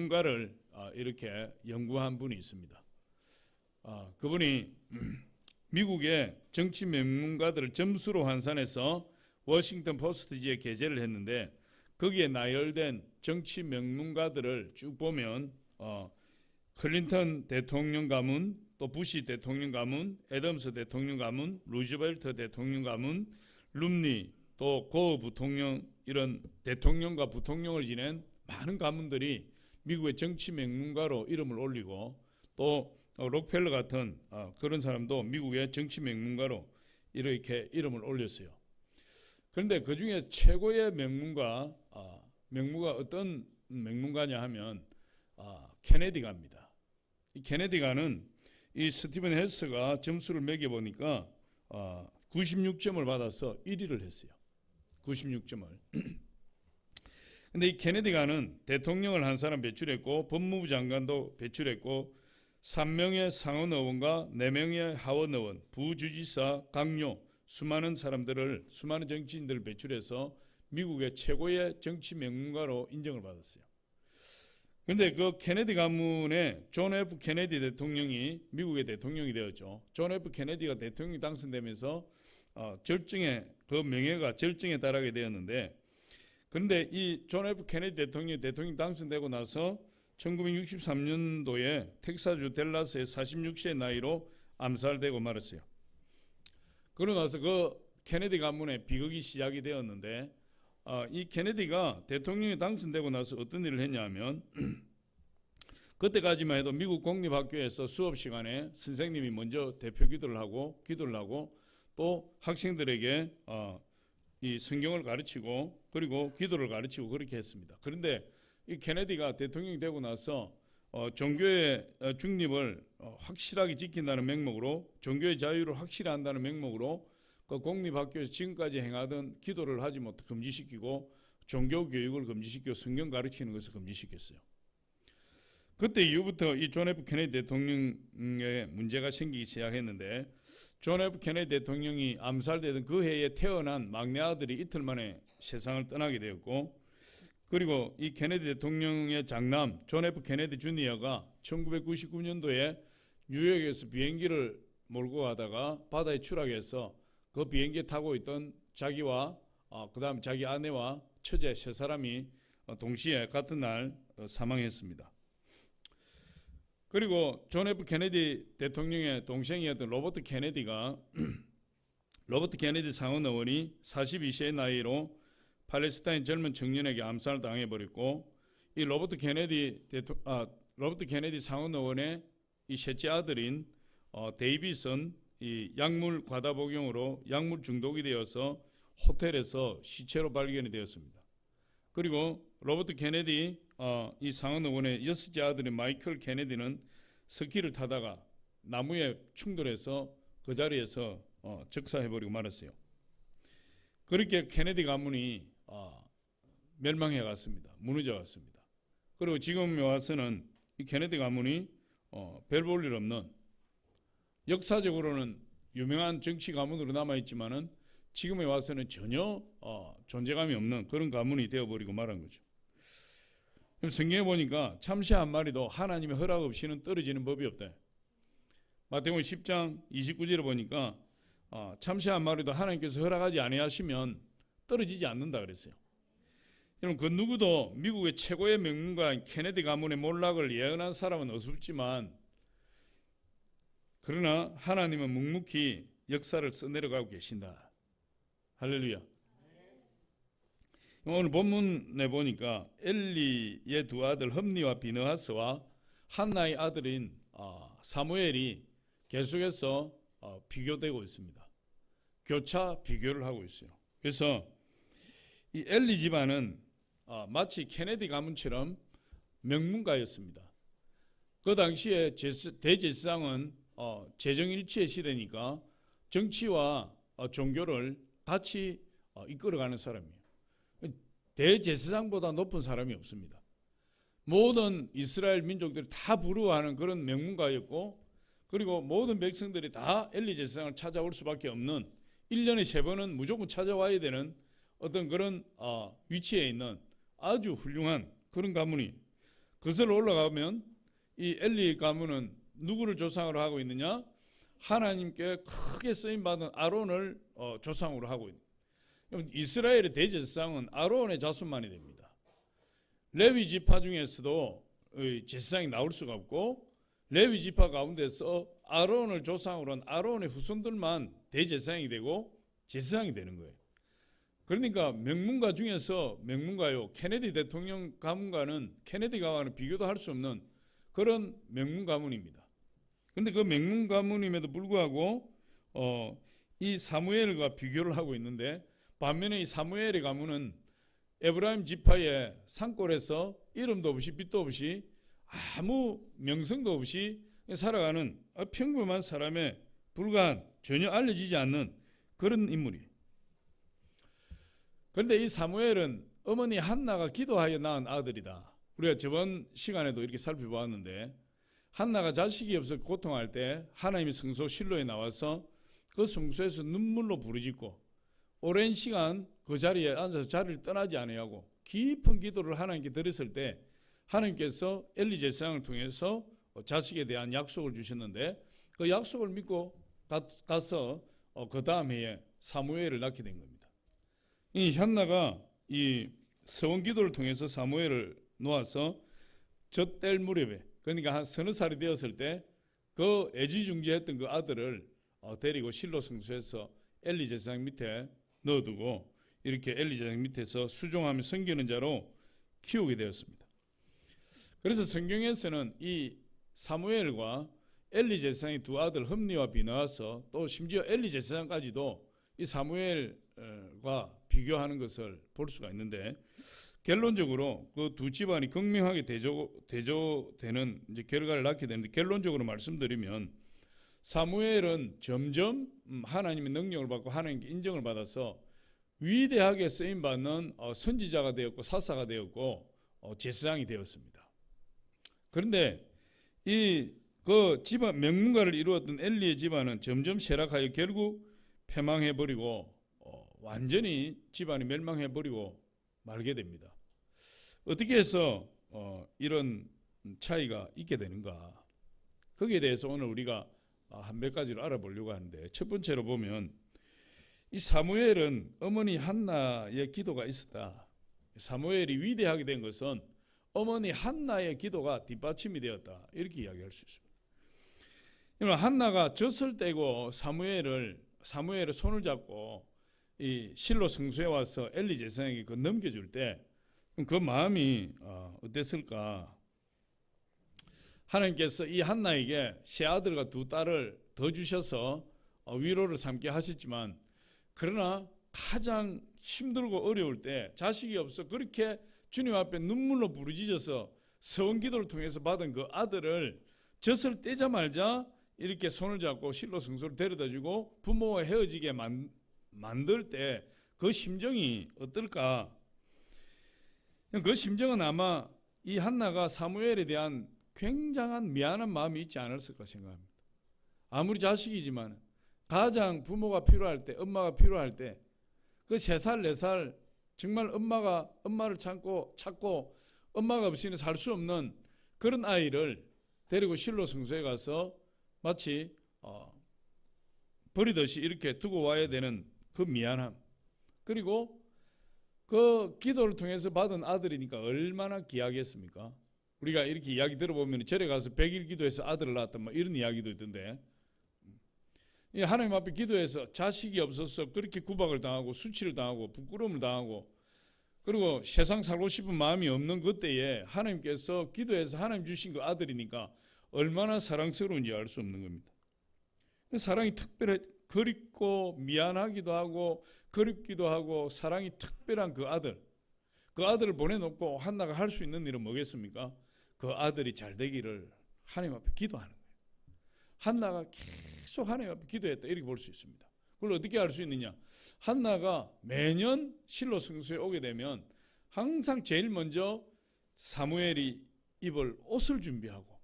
명문가를 이렇게 연구한 분이 있습니다. 그분이 미국의 정치 명문가들을 점수로 환산해서 워싱턴 포스트지에 게재를 했는데 거기에 나열된 정치 명문가들을 쭉 보면 클린턴 대통령 가문, 또 부시 대통령 가문, 애덤스 대통령 가문, 루즈벨트 대통령 가문, 룸니, 또 고어 부통령, 이런 대통령과 부통령을 지낸 많은 가문들이 미국의 정치 명문가로 이름을 올리고, 또 록펠러 같은 그런 사람도 미국의 정치 명문가로 이렇게 이름을 올렸어요. 그런데 그 중에 최고의 명문가 어떤 명문가냐 하면 케네디가입니다. 이 케네디가는 이 스티븐 헬스가 점수를 매겨보니까 96점을 받아서 1위를 했어요. 96점을. 근데 이 케네디가는 대통령을 한 사람 배출했고 법무부 장관도 배출했고 3명의 상원 의원과 4명의 하원 의원, 부주지사, 강요, 수많은 정치인들을 배출해서 미국의 최고의 정치 명문가로 인정을 받았어요. 그런데 그 케네디 가문의 존 F 케네디 대통령이 미국의 대통령이 되었죠. 존 F 케네디가 대통령이 당선되면서 그 명예가 절정에 달하게 되었는데, 그런데 이 존 F 케네디 대통령이 당선되고 나서 1963년도에 텍사주 댈러스의 46세의 나이로 암살되고 말았어요. 그러고 나서 그 케네디 가문의 비극이 시작이 되었는데, 이 케네디가 대통령이 당선되고 나서 어떤 일을 했냐면 그때까지만 해도 미국 공립학교에서 수업 시간에 선생님이 먼저 대표 기도를 하고 또 학생들에게 이 성경을 가르치고 그리고 기도를 가르치고 그렇게 했습니다. 그런데 이 케네디가 대통령이 되고 나서 종교의 중립을 확실하게 지킨다는 명목으로, 종교의 자유를 확실히 한다는 명목으로 그 공립학교에서 지금까지 행하던 기도를 하지 못해 금지시키고 종교 교육을 금지시키고 성경 가르치는 것을 금지시켰어요. 그때 이후부터 이 존 F 케네디 대통령의 문제가 생기기 시작했는데, 존 F 케네디 대통령이 암살되던 그 해에 태어난 막내 아들이 이틀 만에 세상을 떠나게 되었고, 그리고 이 케네디 대통령의 장남 존 F 케네디 주니어가 1999년도에 뉴욕에서 비행기를 몰고 가다가 바다에 추락해서 그 비행기에 타고 있던 자기와 그다음 자기 아내와 처제 세 사람이 동시에 같은 날 사망했습니다. 그리고 존 F 케네디 대통령의 동생이었던 로버트 케네디가 로버트 케네디 상원 의원이 42세의 나이로 팔레스타인 젊은 청년에게 암살을 당해버렸고, 이 로버트 케네디 상원 의원의 이 셋째 아들인 데이비슨 이 약물 과다 복용으로 약물 중독이 되어서 호텔에서 시체로 발견이 되었습니다. 그리고 로버트 케네디 이 상원 의원의 여섯째 아들인 마이클 케네디는 스키를 타다가 나무에 충돌해서 그 자리에서 즉사해버리고 말았어요. 그렇게 케네디 가문이 멸망해 갔습니다. 무너져 갔습니다. 그리고 지금 와서는 이 케네디 가문이 별 볼 일 없는, 역사적으로는 유명한 정치 가문으로 남아있지만은 지금에 와서는 전혀 존재감이 없는 그런 가문이 되어버리고 말한 거죠. 성경에 보니까 참새 한 마리도 하나님의 허락 없이는 떨어지는 법이 없다. 마태복음 10장 29절에 보니까 참새 한 마리도 하나님께서 허락하지 아니하시면 떨어지지 않는다 그랬어요. 여러분, 그 누구도 미국의 최고의 명문가인 케네디 가문의 몰락을 예언한 사람은 없지만, 그러나 하나님은 묵묵히 역사를 써내려가고 계신다. 할렐루야. 오늘 본문에 보니까 엘리의 두 아들 흠니와 비느하스와 한나의 아들인 사무엘이 계속해서 비교되고 있습니다. 교차 비교를 하고 있어요. 그래서 이 엘리 집안은 마치 케네디 가문처럼 명문가였습니다. 그 당시에 대제사장은 재정일치의 시대니까 정치와 종교를 같이 이끌어가는 사람이에요. 대제사장보다 높은 사람이 없습니다. 모든 이스라엘 민족들이 다 부러워하는 그런 명문가였고, 그리고 모든 백성들이 다 엘리 제사장을 찾아올 수밖에 없는, 1년에 3번은 무조건 찾아와야 되는 어떤 그런 위치에 있는 아주 훌륭한 그런 가문이. 그슬러 올라가면 이 엘리 가문은 누구를 조상으로 하고 있느냐? 하나님께 크게 쓰임받은 아론을 조상으로 하고 있는. 이스라엘의 대제사장은 아론의 자손만이 됩니다. 레위 지파 중에서도 제사장이 나올 수가 없고, 레위 지파 가운데서 아론을 조상으로 한 아론의 후손들만 대제사장이 되고 제사장이 되는 거예요. 그러니까 명문가 중에서 명문가요, 케네디 대통령 가문과는 케네디 가문과는 비교도 할 수 없는 그런 명문 가문입니다. 그런데 그 명문 가문임에도 불구하고 이 사무엘과 비교를 하고 있는데, 반면에 이 사무엘의 가문은 에브라임 지파의 산골에서 이름도 없이 빛도 없이 아무 명성도 없이 살아가는 평범한 사람에 불과한, 전혀 알려지지 않는 그런 인물이에요. 그런데 이 사무엘은 어머니 한나가 기도하여 낳은 아들이다. 우리가 저번 시간에도 이렇게 살펴보았는데, 한나가 자식이 없어 고통할 때 하나님의 성소 실로에 나와서 그 성소에서 눈물로 부르짖고 오랜 시간 그 자리에 앉아서 자리를 떠나지 아니하고 깊은 기도를 하나님께 드렸을 때 하나님께서 엘리 제사장을 통해서 자식에 대한 약속을 주셨는데, 그 약속을 믿고 가서 그 다음 해에 사무엘을 낳게 된 겁니다. 이 한나가 이 서원 기도를 통해서 사무엘을 놓아서 젖될 무렵에, 그러니까 한 서너 살이 되었을 때 그 애지중지했던 그 아들을 데리고 실로 성소에서 엘리 제사장 밑에 넣어두고 이렇게 엘리 제사장 밑에서 수종하며 섬기는 자로 키우게 되었습니다. 그래서 성경에서는 이 사무엘과 엘리 제사장의 두 아들 흠니와 비나와서 또 심지어 엘리 제사장까지도 이 사무엘과 비교하는 것을 볼 수가 있는데, 결론적으로 그 두 집안이 극명하게 대조되는 이제 결과를 낳게 되는데, 결론적으로 말씀드리면 사무엘은 점점 하나님의 능력을 받고 하나님께 인정을 받아서 위대하게 쓰임 받는 선지자가 되었고 사사가 되었고 제사장이 되었습니다. 그런데 이 그 집안 명문가를 이루었던 엘리의 집안은 점점 쇠락하여 결국 패망해 버리고 완전히 집안이 멸망해 버리고 말게 됩니다. 어떻게 해서 이런 차이가 있게 되는가? 거기에 대해서 오늘 우리가 한 몇 가지를 알아보려고 하는데, 첫 번째로 보면 이 사무엘은 어머니 한나의 기도가 있었다. 사무엘이 위대하게 된 것은 어머니 한나의 기도가 뒷받침이 되었다, 이렇게 이야기할 수 있습니다. 한나가 젖을 떼고 사무엘의 손을 잡고 이 실로 성소에 와서 엘리 제사장에게 그 넘겨줄 때 그 마음이 어땠을까? 하나님께서 이 한나에게 세 아들과 두 딸을 더 주셔서 위로를 삼게 하셨지만, 그러나 가장 힘들고 어려울 때 자식이 없어 그렇게 주님 앞에 눈물로 부르짖어서 서원 기도를 통해서 받은 그 아들을 젖을 떼자마자 이렇게 손을 잡고 실로 성소를 데려다주고 부모와 헤어지게 만들 때 그 심정이 어떨까? 그 심정은 아마 이 한나가 사무엘에 대한 굉장한 미안한 마음이 있지 않았을까 생각합니다. 아무리 자식이지만 가장 부모가 필요할 때, 엄마가 필요할 때, 그 3살, 4살 정말 엄마를 찾고 엄마가 없이는 살 수 없는 그런 아이를 데리고 실로 성소에 가서 마치 버리듯이 이렇게 두고 와야 되는 그 미안함, 그리고 그 기도를 통해서 받은 아들이니까 얼마나 귀하겠습니까? 우리가 이렇게 이야기 들어보면 절에 가서 100일 기도해서 아들을 낳았다 뭐 이런 이야기도 있던데, 하나님 앞에 기도해서 자식이 없어서 그렇게 구박을 당하고 수치를 당하고 부끄러움을 당하고 그리고 세상 살고 싶은 마음이 없는 그때에 하나님께서 기도해서 하나님 주신 그 아들이니까 얼마나 사랑스러운지 알 수 없는 겁니다. 사랑이 특별해, 그립고 미안하기도 하고 그립기도 하고 사랑이 특별한 그 아들을 보내놓고 한나가 할 수 있는 일은 뭐겠습니까? 그 아들이 잘 되기를 하나님 앞에 기도하는 거예요. 한나가 계속 하나님 앞에 기도했다, 이렇게 볼 수 있습니다. 그걸 어떻게 알 수 있느냐? 한나가 매년 실로 성소에 오게 되면 항상 제일 먼저 사무엘이 입을 옷을 준비하고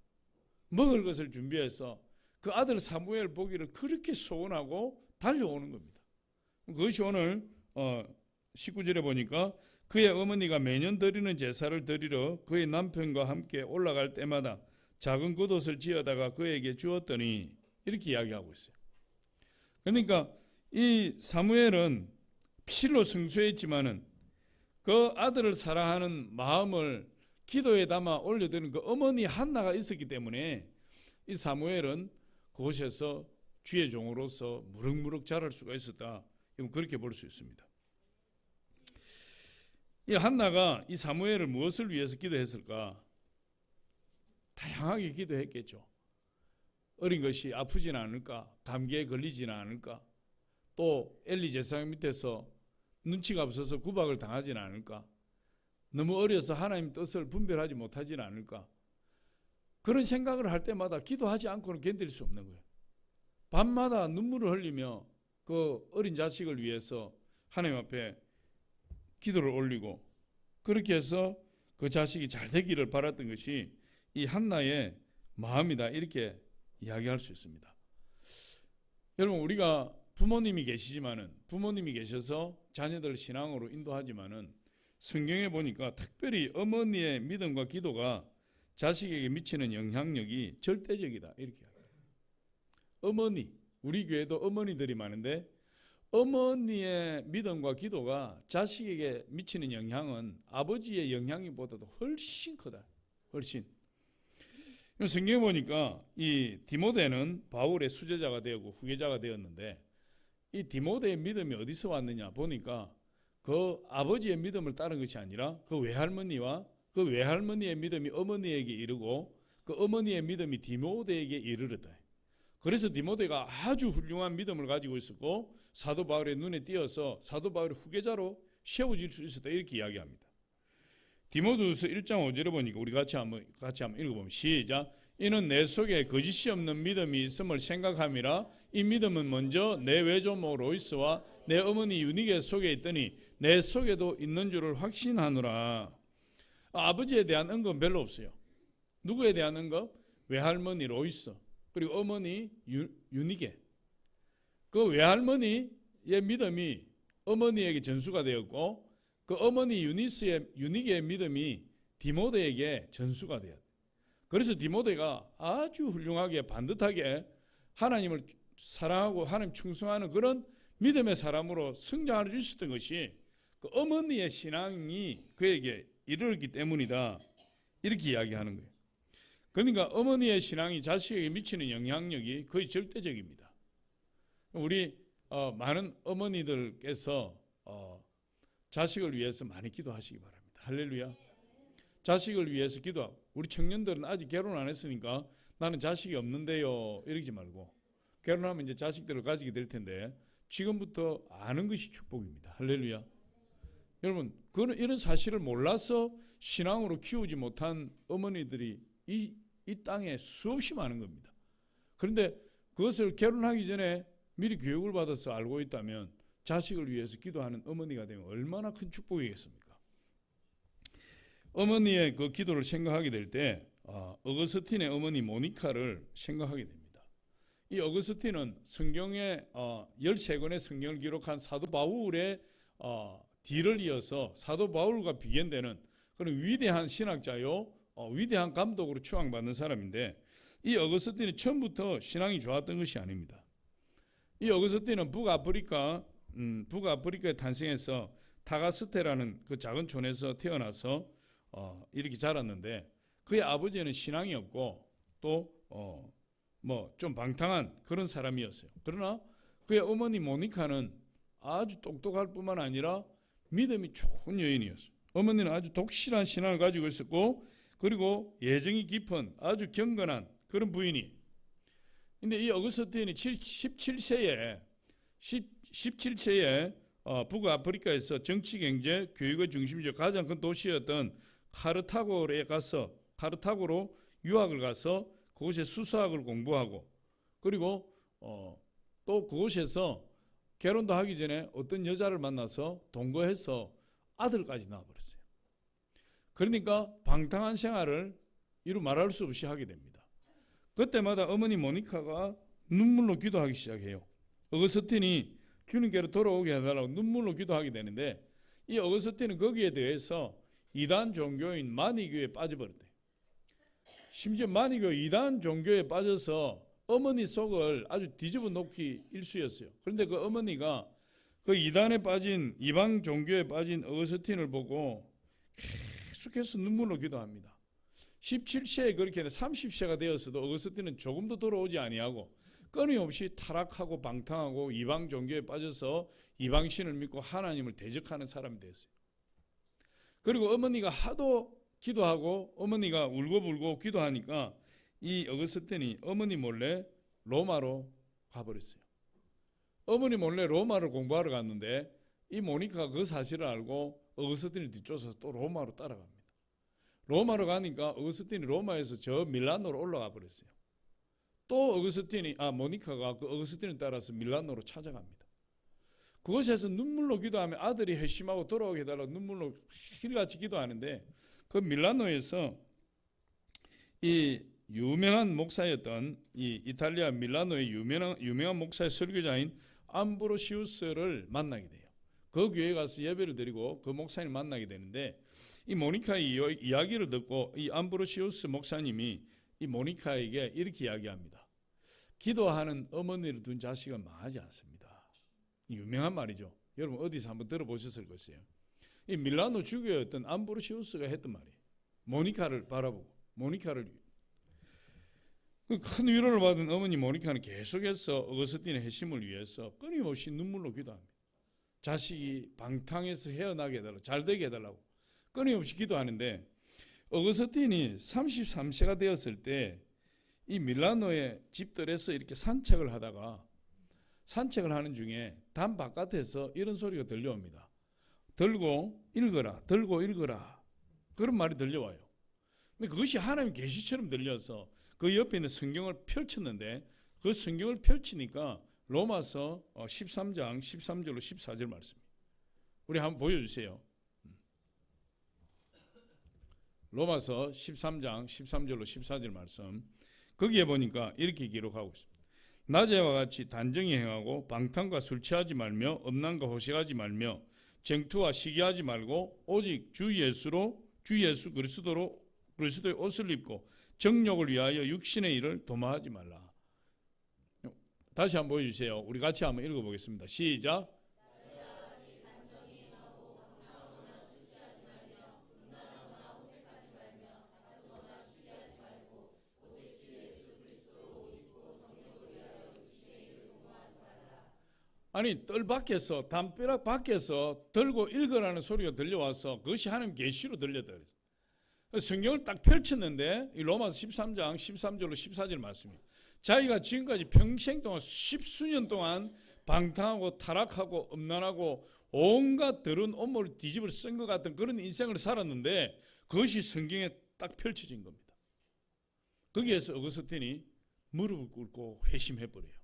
먹을 것을 준비해서 그 아들 사무엘 보기를 그렇게 소원하고 달려오는 겁니다. 그것이 오늘 19절에 보니까 그의 어머니가 매년 드리는 제사를 드리러 그의 남편과 함께 올라갈 때마다 작은 겉옷을 지어다가 그에게 주었더니 이렇게 이야기하고 있어요. 그러니까 이 사무엘은 실로 승수했지만은 그 아들을 사랑하는 마음을 기도에 담아 올려드리는 그 어머니 한나가 있었기 때문에 이 사무엘은 그곳에서 주의 종으로서 무럭무럭 자랄 수가 있었다. 그렇게 볼 수 있습니다. 이 한나가 이 사무엘을 무엇을 위해서 기도했을까? 다양하게 기도했겠죠. 어린 것이 아프지는 않을까? 감기에 걸리지는 않을까? 또 엘리 제사장 밑에서 눈치가 없어서 구박을 당하지는 않을까? 너무 어려서 하나님 뜻을 분별하지 못하지는 않을까? 그런 생각을 할 때마다 기도하지 않고는 견딜 수 없는 거예요. 밤마다 눈물을 흘리며 그 어린 자식을 위해서 하나님 앞에 기도를 올리고 그렇게 해서 그 자식이 잘 되기를 바랐던 것이 이 한나의 마음이다. 이렇게 이야기할 수 있습니다. 여러분, 우리가 부모님이 계셔서 자녀들을 신앙으로 인도하지만은 성경에 보니까 특별히 어머니의 믿음과 기도가 자식에게 미치는 영향력이 절대적이다. 이렇게 이야기해요. 어머니, 우리 교회도 어머니들이 많은데 어머니의 믿음과 기도가 자식에게 미치는 영향은 아버지의 영향보다도 훨씬 크다. 훨씬. 성경에 보니까 이 디모데는 바울의 수제자가 되었고 후계자가 되었는데 이 디모데의 믿음이 어디서 왔느냐 보니까 그 아버지의 믿음을 따른 것이 아니라 그 외할머니와 그 외할머니의 믿음이 어머니에게 이르고 그 어머니의 믿음이 디모데에게 이르렀다. 그래서 디모데가 아주 훌륭한 믿음을 가지고 있었고 사도 바울의 눈에 띄어서 사도 바울의 후계자로 세워질 수 있었다. 이렇게 이야기합니다. 디모데후서 1장 5절에 보니까 우리 같이 한번 읽어보면 시작. 이는 내 속에 거짓이 없는 믿음이 있음을 생각함이라. 이 믿음은 먼저 내 외조모 로이스와 내 어머니 유니게 속에 있더니 내 속에도 있는 줄을 확신하노라. 아버지에 대한 언급은 별로 없어요. 누구에 대한 언급? 외할머니 로이스 그리고 어머니 유니게. 그 외할머니의 믿음이 어머니에게 전수가 되었고 그 어머니 유니게의 믿음이 디모데에게 전수가 되었다. 그래서 디모데가 아주 훌륭하게 반듯하게 하나님을 사랑하고 하나님 충성하는 그런 믿음의 사람으로 성장할 수 있었던 것이 그 어머니의 신앙이 그에게 이르렀기 때문이다. 이렇게 이야기하는 거예요. 그러니까 어머니의 신앙이 자식에게 미치는 영향력이 거의 절대적입니다. 우리 많은 어머니들께서 자식을 위해서 많이 기도하시기 바랍니다. 할렐루야. 자식을 위해서 기도하고 우리 청년들은 아직 결혼 안 했으니까 나는 자식이 없는데요 이러지 말고 결혼하면 이제 자식들을 가지게 될 텐데 지금부터 아는 것이 축복입니다. 할렐루야. 여러분 이런 사실을 몰라서 신앙으로 키우지 못한 어머니들이 이 땅에 수없이 많은 겁니다. 그런데 그것을 결혼하기 전에 미리 교육을 받아서 알고 있다면 자식을 위해서 기도하는 어머니가 되면 얼마나 큰 축복이겠습니까? 어머니의 그 기도를 생각하게 될 때 어거스틴의 어머니 모니카를 생각하게 됩니다. 이 어거스틴은 성경의 13권의 성경을 기록한 사도 바울의 뒤를 이어서 사도 바울과 비견되는 그런 위대한 신학자요 위대한 감독으로 추앙받는 사람인데 이 어거스틴이 처음부터 신앙이 좋았던 것이 아닙니다. 이 어거스틴은 북아프리카에 탄생해서 타가스테라는 그 작은 촌에서 태어나서 이렇게 자랐는데 그의 아버지는 신앙이 없고 또 뭐 좀 방탕한 그런 사람이었어요. 그러나 그의 어머니 모니카는 아주 똑똑할 뿐만 아니라 믿음이 좋은 여인이었어요. 어머니는 아주 독실한 신앙을 가지고 있었고 그리고 예정이 깊은 아주 경건한 그런 부인이. 근데 이 어거스틴이 17세에 북아프리카에서 정치, 경제, 교육의 중심지 가장 큰 도시였던 카르타고로 유학을 가서 그곳에 수사학을 공부하고 그리고 또 그곳에서 결혼도 하기 전에 어떤 여자를 만나서 동거해서 아들까지 낳아버렸어요. 그러니까 방탕한 생활을 이루 말할 수 없이 하게 됩니다. 그때마다 어머니 모니카가 눈물로 기도하기 시작해요. 어거스틴이 주님께로 돌아오게 해달라고 눈물로 기도하게 되는데 이 어거스틴은 거기에 대해서 이단 종교인 마니교에 빠져버렸대. 심지어 마니교 이단 종교에 빠져서 어머니 속을 아주 뒤집어 놓기 일쑤였어요. 그런데 그 어머니가 그 이단에 빠진 이방 종교에 빠진 어거스틴을 보고 계속해서 눈물로 기도합니다. 17세에 그렇게 30세가 되었어도 어거스틴은 조금도 돌아오지 아니하고 끊임없이 타락하고 방탕하고 이방 종교에 빠져서 이방신을 믿고 하나님을 대적하는 사람이 됐어요. 그리고 어머니가 하도 기도하고 어머니가 울고불고 기도하니까 이 어거스틴이 어머니 몰래 로마로 가버렸어요. 어머니 몰래 로마를 공부하러 갔는데 이 모니카가 그 사실을 알고 어거스틴을 뒤쫓아서 또 로마로 따라갑니다. 로마로 가니까 어거스틴이 로마에서 저 밀라노로 올라가 버렸어요. 또 모니카가 그 어거스틴을 따라서 밀라노로 찾아갑니다. 그곳에서 눈물로 기도하며 아들이 회심하고 돌아오게 해달라고 눈물로 길같이 기도하는데 그 밀라노에서 이 유명한 목사였던 이 이탈리아 밀라노의 유명한 목사의 설교자인 암브로시우스를 만나게 돼요. 그 교회에 가서 예배를 드리고 그 목사님을 만나게 되는데 이 모니카의 이야기를 듣고 이 암브로시우스 목사님이 이 모니카에게 이렇게 이야기합니다. 기도하는 어머니를 둔 자식은 망하지 않습니다. 유명한 말이죠. 여러분 어디서 한번 들어보셨을 것이에요. 이 밀라노 주교였던 암브로시우스가 했던 말이에요. 모니카를 바라보고 모니카를 큰 위로를 받은 어머니 모니카는 계속해서 어거스틴의 회심을 위해서 끊임없이 눈물로 기도합니다. 자식이 방탕에서 헤어나게 해달라고 잘 되게 해달라고 끊임없이 기도하는데 어거스틴이 33세가 되었을 때 이 밀라노의 집들에서 이렇게 산책을 하다가 산책을 하는 중에 담 바깥에서 이런 소리가 들려옵니다. 들고 읽어라, 들고 읽어라. 그런 말이 들려와요. 근데 그것이 하나님 계시처럼 들려서 그 옆에 있는 성경을 펼쳤는데 그 성경을 펼치니까 로마서 13장 13절로 14절 말씀입니다. 우리 한번 보여주세요. 로마서 13장 13절로 14절 말씀. 거기에 보니까 이렇게 기록하고 있습니다. 낮에와 같이 단정히 행하고 방탕과 술 취하지 말며 음란과 호색하지 말며 쟁투와 시기하지 말고 오직 주 예수 그리스도의 옷을 입고 정욕을 위하여 육신의 일을 도모하지 말라. 다시 한번 보여주세요. 우리 같이 한번 읽어보겠습니다. 시작. 아니 뜰 밖에서 담벼락 밖에서 들고 읽으라는 소리가 들려와서 그것이 하나님 계시로 들렸다. 성경을 딱 펼쳤는데 이 로마서 13장 13절로 14절 말씀입니다. 자기가 지금까지 평생 동안 십수년 동안 방탕하고 타락하고 음란하고 온갖 더러운 온몸을 뒤집어 쓴 것 같은 그런 인생을 살았는데 그것이 성경에 딱 펼쳐진 겁니다. 거기에서 어거스틴이 무릎을 꿇고 회심해버려요.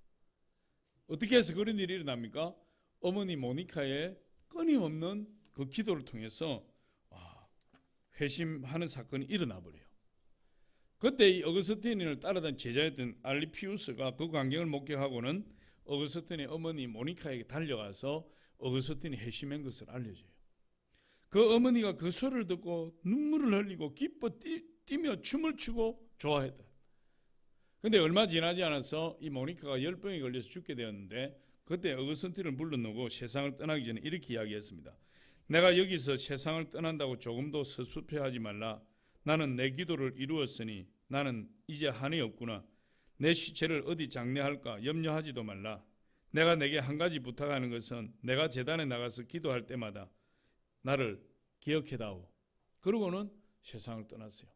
어떻게 해서 그런 일이 일어납니까? 어머니 모니카의 끊임없는 그 기도를 통해서 회심하는 사건이 일어나 버려요. 그때 이 어거스틴을 따라다닌 제자였던 알리피우스가 그 광경을 목격하고는 어거스틴의 어머니 모니카에게 달려가서 어거스틴이 회심한 것을 알려줘요. 그 어머니가 그 소리를 듣고 눈물을 흘리고 기뻐 뛰며 춤을 추고 좋아했다. 근데 얼마 지나지 않아서 이 모니카가 열병에 걸려서 죽게 되었는데 그때 어거스틴을 불러놓고 세상을 떠나기 전에 이렇게 이야기했습니다. 내가 여기서 세상을 떠난다고 조금도 서슴해하지 말라. 나는 내 기도를 이루었으니 나는 이제 한이 없구나. 내 시체를 어디 장례할까 염려하지도 말라. 내가 내게 한 가지 부탁하는 것은 내가 제단에 나가서 기도할 때마다 나를 기억해다오. 그러고는 세상을 떠났어요.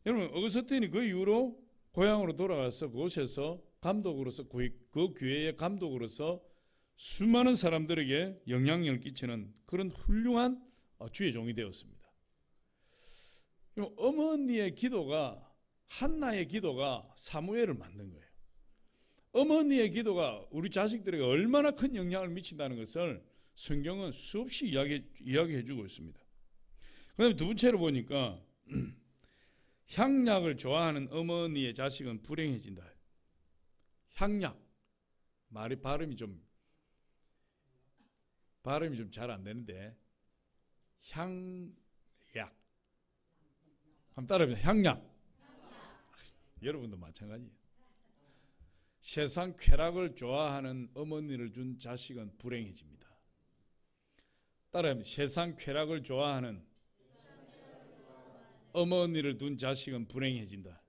여러분 어거스틴이 그 이후로 고향으로 돌아가서 그곳에서 감독으로서 그 교회의 감독으로서 수많은 사람들에게 영향력을 끼치는 그런 훌륭한 주의 종이 되었습니다. 어머니의 기도가 한나의 기도가 사무엘을 만든 거예요. 어머니의 기도가 우리 자식들에게 얼마나 큰 영향을 미친다는 것을 성경은 수없이 이야기해 주고 있습니다. 그다음에 두 번째로 보니까 향약을 좋아하는 어머니의 자식은 불행해진다. 향약 말이 발음이 좀 발음이 좀 잘 안 되는데 향약. 한번 따라해보세요. 향약. 여러분도 마찬가지예요. 세상 쾌락을 좋아하는 어머니를 둔 자식은 불행해집니다. 따라해보세요. 세상 쾌락을 좋아하는 어머니를 둔 자식은 불행해진다.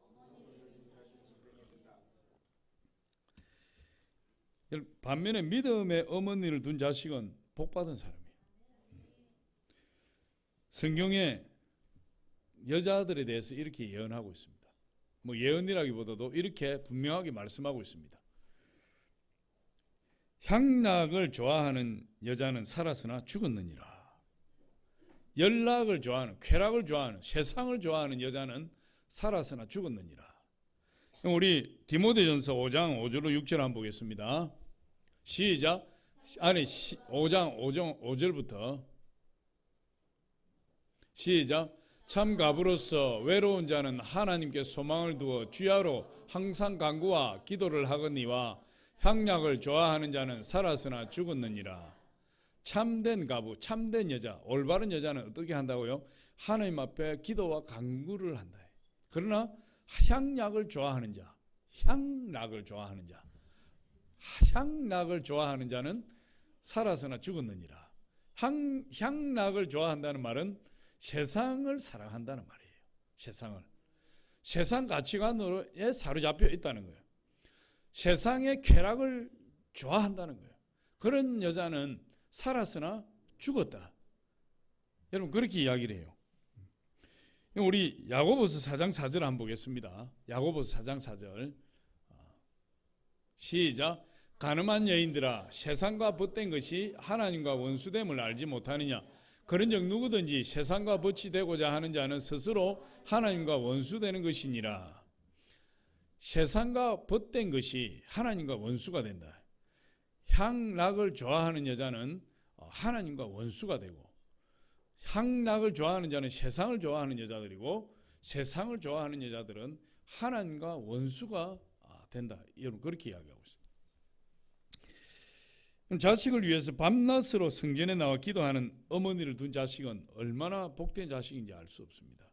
반면에 믿음의 어머니를 둔 자식은 복받은 사람이에요. 성경에 여자들에 대해서 이렇게 예언하고 있습니다. 뭐 예언이라기보다도 이렇게 분명하게 말씀하고 있습니다. 향락을 좋아하는 여자는 살았으나 죽었느니라. 연락을 좋아하는, 쾌락을 좋아하는, 세상을 좋아하는 여자는 살았으나 죽었느니라. 우리 디모데전서 5장 5절로 6절 한번 보겠습니다. 시작. 5장 5절부터 시작. 참 가부로서 외로운 자는 하나님께 소망을 두어 주야로 항상 간구와 기도를 하거니와 향락을 좋아하는 자는 살았으나 죽었느니라. 참된 가부, 참된 여자, 올바른 여자는 어떻게 한다고요? 하나님 앞에 기도와 간구를 한다. 그러나 향락을 좋아하는 자, 향락을 좋아하는 자, 향락을 좋아하는 자는 살았으나 죽었느니라. 향락을 좋아한다는 말은 세상을 사랑한다는 말이에요. 세상 가치관에 사로잡혀 있다는 거예요. 세상의 쾌락을 좋아한다는 거예요. 그런 여자는 살았으나 죽었다. 여러분 그렇게 이야기를 해요. 우리 야고보서 4장 4절 한번 보겠습니다. 야고보서 4장 4절 시작. 가늠한 여인들아 세상과 벗된 것이 하나님과 원수됨을 알지 못하느냐. 그런즉 누구든지 세상과 벗이 되고자 하는 자는 스스로 하나님과 원수되는 것이니라. 세상과 벗된 것이 하나님과 원수가 된다. 향락을 좋아하는 여자는 하나님과 원수가 되고, 향락을 좋아하는 자는 세상을 좋아하는 여자들이고, 세상을 좋아하는 여자들은 하나님과 원수가 된다. 여러분 그렇게 이야기하고 있습니다. 자식을 위해서 밤낮으로 성전에 나와 기도하는 어머니를 둔 자식은 얼마나 복된 자식인지 알 수 없습니다.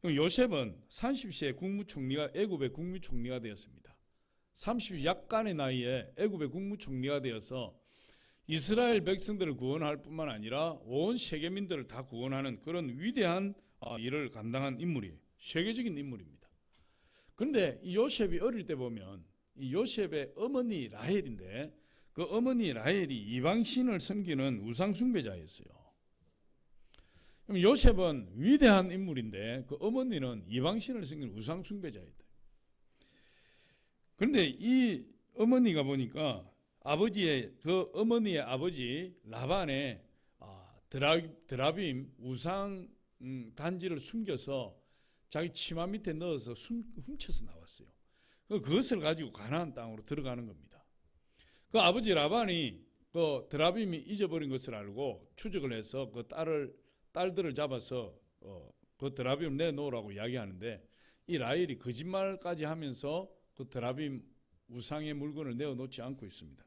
요셉은 30세에 국무총리가 애굽의 국무총리가 되었습니다. 30 약간의 나이에 애굽의 국무총리가 되어서 이스라엘 백성들을 구원할 뿐만 아니라 온 세계민들을 다 구원하는 그런 위대한 일을 감당한 인물이에요. 세계적인 인물입니다. 그런데 이 요셉이 어릴 때 보면 이 요셉의 어머니 라헬인데 그 어머니 라헬이 이방신을 섬기는 우상숭배자였어요. 그럼 요셉은 위대한 인물인데 그 어머니는 이방신을 섬기는 우상숭배자였다. 그런데 이 어머니가 보니까 그 어머니의 아버지 라반의 드라빔 우상 단지를 숨겨서 자기 치마 밑에 넣어서 훔쳐서 나왔어요. 그것을 가지고 가나안 땅으로 들어가는 겁니다. 그 아버지 라반이 그 드라빔이 잊어버린 것을 알고 추적을 해서 그 딸들을 잡아서 그 드라빔을 내놓으라고 이야기하는데 이 라헬이 거짓말까지 하면서 그 드라빔 우상의 물건을 내어놓지 않고 있습니다.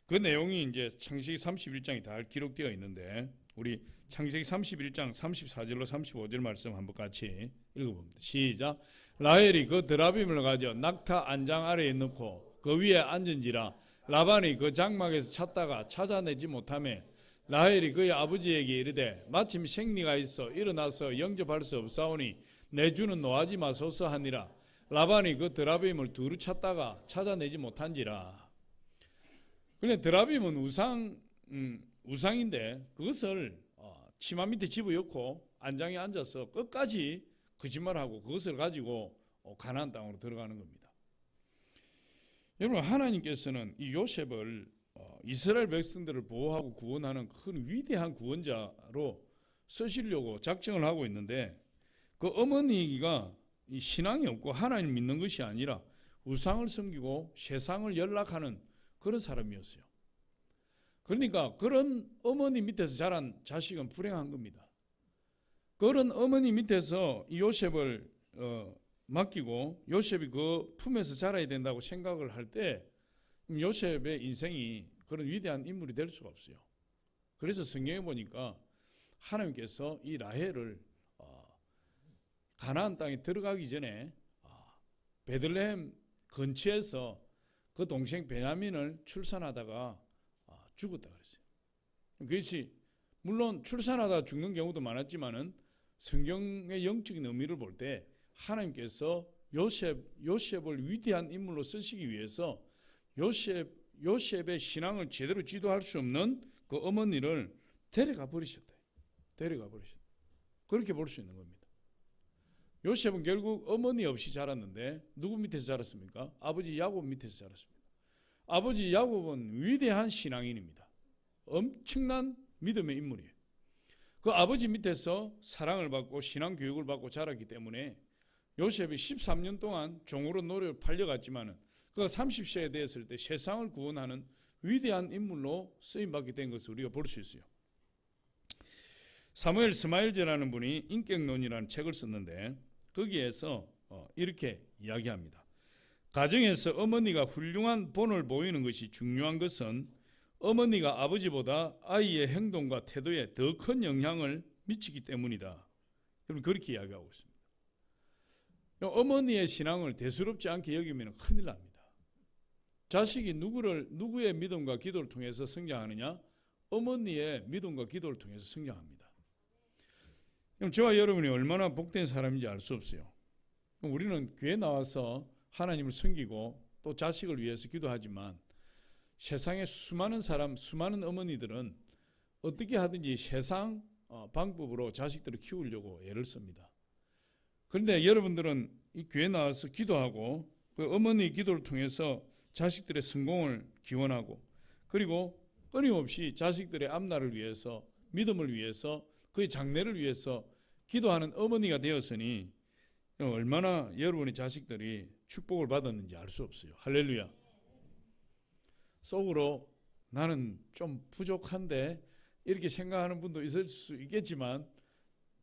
그 내용이 이제 창세기 31장에 다 기록되어 있는데 우리 창세기 31장 34절로 35절 말씀 한번 같이 읽어봅니다. 시작. 라헬이 그 드라빔을 가져 낙타 안장 아래에 넣고 그 위에 앉은지라 라반이 그 장막에서 찾다가 찾아내지 못하며 라헬이 그의 아버지에게 이르되 마침 생리가 있어 일어나서 영접할 수 없사오니 내 주는 노하지 마소서 하니라. 라반이 그 드라빔을 두루 찾다가 찾아내지 못한지라. 그런데 드라빔은 우상인데 그것을 치마 밑에 집어넣고 안장에 앉아서 끝까지 거짓말하고 그것을 가지고 가나안 땅으로 들어가는 겁니다. 여러분 하나님께서는 이 요셉을 이스라엘 백성들을 보호하고 구원하는 큰 위대한 구원자로 쓰시려고 작정을 하고 있는데 그 어머니가 이 신앙이 없고 하나님 믿는 것이 아니라 우상을 섬기고 세상을 연락하는 그런 사람이었어요. 그러니까 그런 어머니 밑에서 자란 자식은 불행한 겁니다. 그런 어머니 밑에서 이 요셉을 맡기고 요셉이 그 품에서 자라야 된다고 생각을 할 때 요셉의 인생이 그런 위대한 인물이 될 수가 없어요. 그래서 성경에 보니까 하나님께서 이 라헬을 가나안 땅에 들어가기 전에 베들레헴 근처에서 그 동생 베냐민을 출산하다가 죽었다 그랬어요. 그것이 물론 출산하다가 죽는 경우도 많았지만은 성경의 영적인 의미를 볼 때 하나님께서 요셉을 위대한 인물로 쓰시기 위해서 요셉의 신앙을 제대로 지도할 수 없는 그 어머니를 데려가 버리셨다. 그렇게 볼 수 있는 겁니다. 요셉은 결국 어머니 없이 자랐는데 누구 밑에서 자랐습니까? 아버지 야곱 밑에서 자랐습니다. 아버지 야곱은 위대한 신앙인입니다. 엄청난 믿음의 인물이에요. 그 아버지 밑에서 사랑을 받고 신앙 교육을 받고 자랐기 때문에 요셉이 13년 동안 종으로 노래를 팔려갔지만은 그가 30세에 되었을 때 세상을 구원하는 위대한 인물로 쓰임받게 된 것을 우리가 볼 수 있어요. 사무엘 스마일즈라는 분이 인격론이라는 책을 썼는데 거기에서 이렇게 이야기합니다. 가정에서 어머니가 훌륭한 본을 보이는 것이 중요한 것은 어머니가 아버지보다 아이의 행동과 태도에 더 큰 영향을 미치기 때문이다. 여러분 그렇게 이야기하고 있습니다. 어머니의 신앙을 대수롭지 않게 여기면 큰일 납니다. 자식이 누구의 믿음과 기도를 통해서 성장하느냐? 어머니의 믿음과 기도를 통해서 성장합니다. 그럼 저와 여러분이 얼마나 복된 사람인지 알 수 없어요. 우리는 교회 나와서 하나님을 섬기고 또 자식을 위해서 기도하지만 세상에 수많은 어머니들은 어떻게 하든지 세상 방법으로 자식들을 키우려고 애를 씁니다. 그런데 여러분들은 이 교회 나와서 기도하고 그 어머니 기도를 통해서 자식들의 성공을 기원하고 그리고 끊임없이 자식들의 앞날을 위해서 믿음을 위해서 그의 장래를 위해서 기도하는 어머니가 되었으니 얼마나 여러분의 자식들이 축복을 받았는지 알 수 없어요. 할렐루야. 속으로 나는 좀 부족한데 이렇게 생각하는 분도 있을 수 있겠지만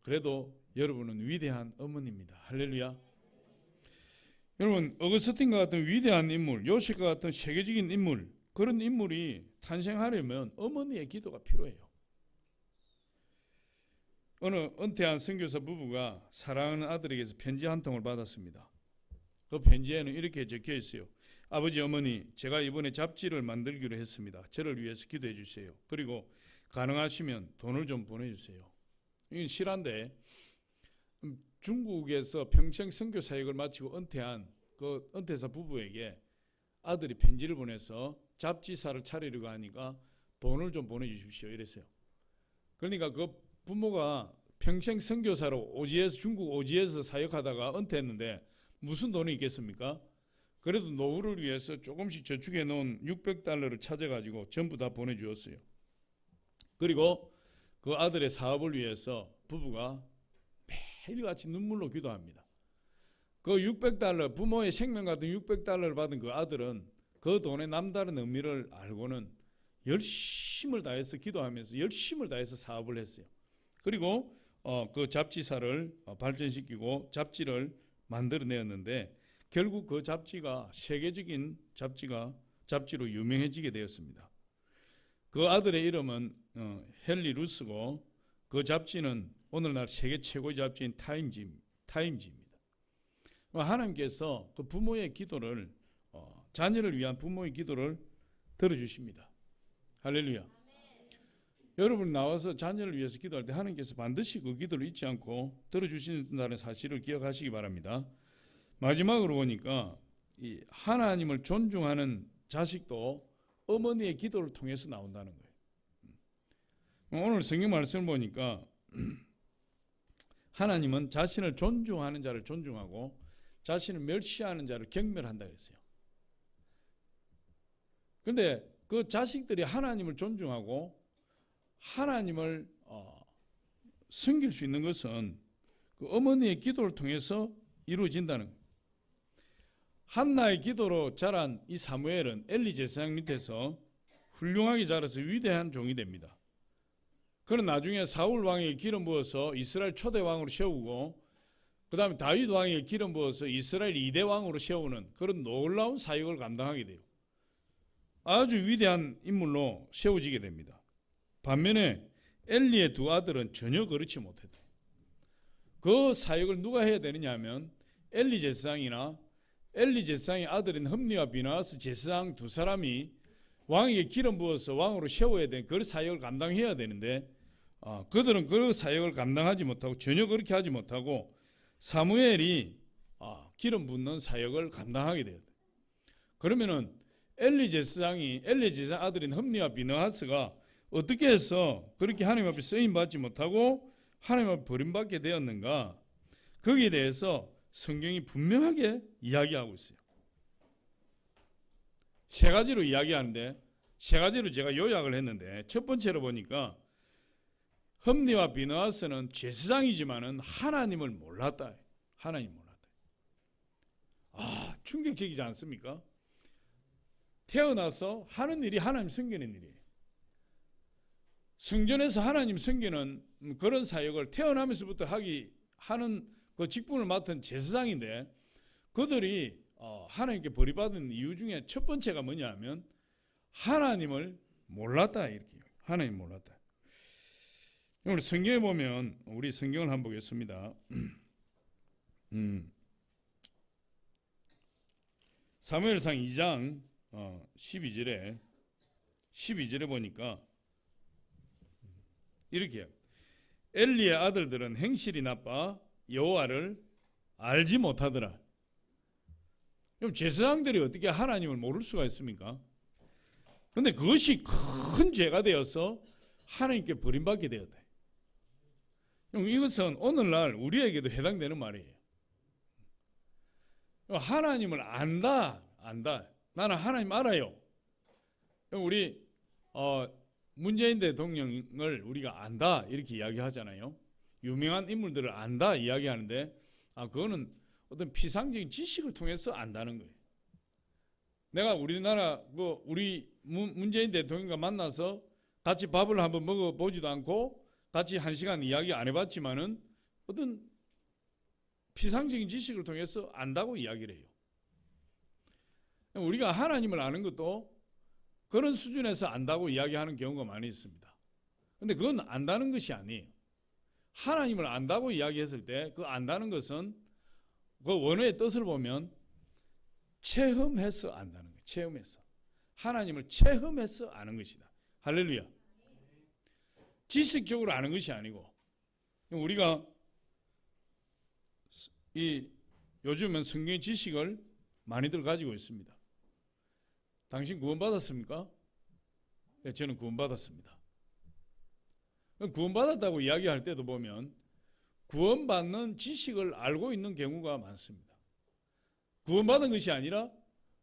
그래도 여러분은 위대한 어머니입니다. 할렐루야. 여러분 어거스틴과 같은 위대한 인물, 요셉과 같은 세계적인 인물, 그런 인물이 탄생하려면 어머니의 기도가 필요해요. 어느 은퇴한 선교사 부부가 사랑하는 아들에게서 편지 한 통을 받았습니다. 그 편지에는 이렇게 적혀 있어요. 아버지 어머니, 제가 이번에 잡지를 만들기로 했습니다. 저를 위해서 기도해 주세요. 그리고 가능하시면 돈을 좀 보내주세요. 이건 실화인데 중국에서 평생 선교 사역을 마치고 은퇴한 그 은퇴사 부부에게 아들이 편지를 보내서 잡지사를 차리려고 하니까 돈을 좀 보내주십시오 이랬어요. 그러니까 그 부모가 평생 선교사로 중국 오지에서 사역하다가 은퇴했는데 무슨 돈이 있겠습니까? 그래도 노후를 위해서 조금씩 저축해 놓은 $600를 찾아가지고 전부 다 보내주었어요. 그리고 그 아들의 사업을 위해서 부부가 매일같이 눈물로 기도합니다. 그 $600, 부모의 생명 같은 $600를 받은 그 아들은 그 돈의 남다른 의미를 알고는 열심을 다해서 기도하면서 열심을 다해서 사업을 했어요. 그리고 그 잡지사를 발전시키고 잡지를 만들어내었는데 결국 그 잡지가 세계적인 잡지로 유명해지게 되었습니다. 그 아들의 이름은 헨리 루스고 그 잡지는 오늘날 세계 최고의 잡지인 타임지입니다. 하나님께서 그 부모의 기도를 자녀를 위한 부모의 기도를 들어주십니다. 할렐루야. 여러분 나와서 자녀를 위해서 기도할 때 하나님께서 반드시 그 기도를 잊지 않고 들어주신다는 사실을 기억하시기 바랍니다. 마지막으로 보니까 이 하나님을 존중하는 자식도 어머니의 기도를 통해서 나온다는 거예요. 오늘 성경 말씀을 보니까 하나님은 자신을 존중하는 자를 존중하고 자신을 멸시하는 자를 경멸한다 그랬어요. 그런데 그 자식들이 하나님을 존중하고 하나님을 섬길 수 있는 것은 그 어머니의 기도를 통해서 이루어진다는 거예요. 한나의 기도로 자란 이 사무엘은 엘리 제사장 밑에서 훌륭하게 자라서 위대한 종이 됩니다. 그는 나중에 사울 왕에게 기름 부어서 이스라엘 초대 왕으로 세우고 그 다음에 다윗 왕에게 기름 부어서 이스라엘 2대 왕으로 세우는 그런 놀라운 사역을 감당하게 돼요. 아주 위대한 인물로 세워지게 됩니다. 반면에 엘리의 두 아들은 전혀 그렇지 못했다. 그 사역을 누가 해야 되느냐 하면 엘리 제사장이나 엘리 제사장의 아들인 흠니와 비나하스 제사장 두 사람이 왕에게 기름 부어서 왕으로 세워야 되는 그 사역을 감당해야 되는데 그들은 그 사역을 감당하지 못하고 전혀 그렇게 하지 못하고 사무엘이 기름 붓는 사역을 감당하게 돼요. 그러면은 엘리 제사장 아들인 흠니와 비나하스가 어떻게 해서 그렇게 하나님 앞에 쓰임 받지 못하고 하나님 앞에 버림받게 되었는가? 거기에 대해서 성경이 분명하게 이야기하고 있어요. 세 가지로 이야기하는데 세 가지로 제가 요약을 했는데 첫 번째로 보니까 흠니와 비느하스는 제사장이지만은 하나님을 몰랐다. 하나님 몰랐다. 충격적이지 않습니까? 태어나서 하는 일이 하나님 섬기는 일이에요. 성전에서 하나님 섬기는 그런 사역을 태어나면서부터 하는 그 직분을 맡은 제사장인데 그들이 하나님께 버림받은 이유 중에 첫 번째가 뭐냐 하면 하나님을 몰랐다. 이렇게 하나님 몰랐다. 우리 성경에 보면 우리 성경을 한번 보겠습니다. 사무엘상 2장 12절에 보니까 이렇게 해요. 엘리의 아들들은 행실이 나빠 여호와를 알지 못하더라. 그럼 제사장들이 어떻게 하나님을 모를 수가 있습니까? 그런데 그것이 큰 죄가 되어서 하나님께 버림받게 되었다. 이것은 오늘날 우리에게도 해당되는 말이에요. 하나님을 안다. 나는 하나님 알아요. 우리 문재인 대통령을 우리가 안다 이렇게 이야기하잖아요. 유명한 인물들을 안다 이야기하는데 그거는 어떤 피상적인 지식을 통해서 안다는 거예요. 내가 우리나라 우리 문재인 대통령과 만나서 같이 밥을 한번 먹어보지도 않고 같이 한 시간 이야기 안 해봤지만은 어떤 피상적인 지식을 통해서 안다고 이야기를 해요. 우리가 하나님을 아는 것도 그런 수준에서 안다고 이야기하는 경우가 많이 있습니다. 그런데 그건 안다는 것이 아니에요. 하나님을 안다고 이야기했을 때 그 안다는 것은 그 원어의 뜻을 보면 체험해서 안다는 거예요. 체험해서. 하나님을 체험해서 아는 것이다. 할렐루야. 지식적으로 아는 것이 아니고 우리가 요즘은 성경 지식을 많이들 가지고 있습니다. 당신 구원받았습니까? 네, 저는 구원받았습니다. 구원받았다고 이야기할 때도 보면 구원받는 지식을 알고 있는 경우가 많습니다. 구원받은 것이 아니라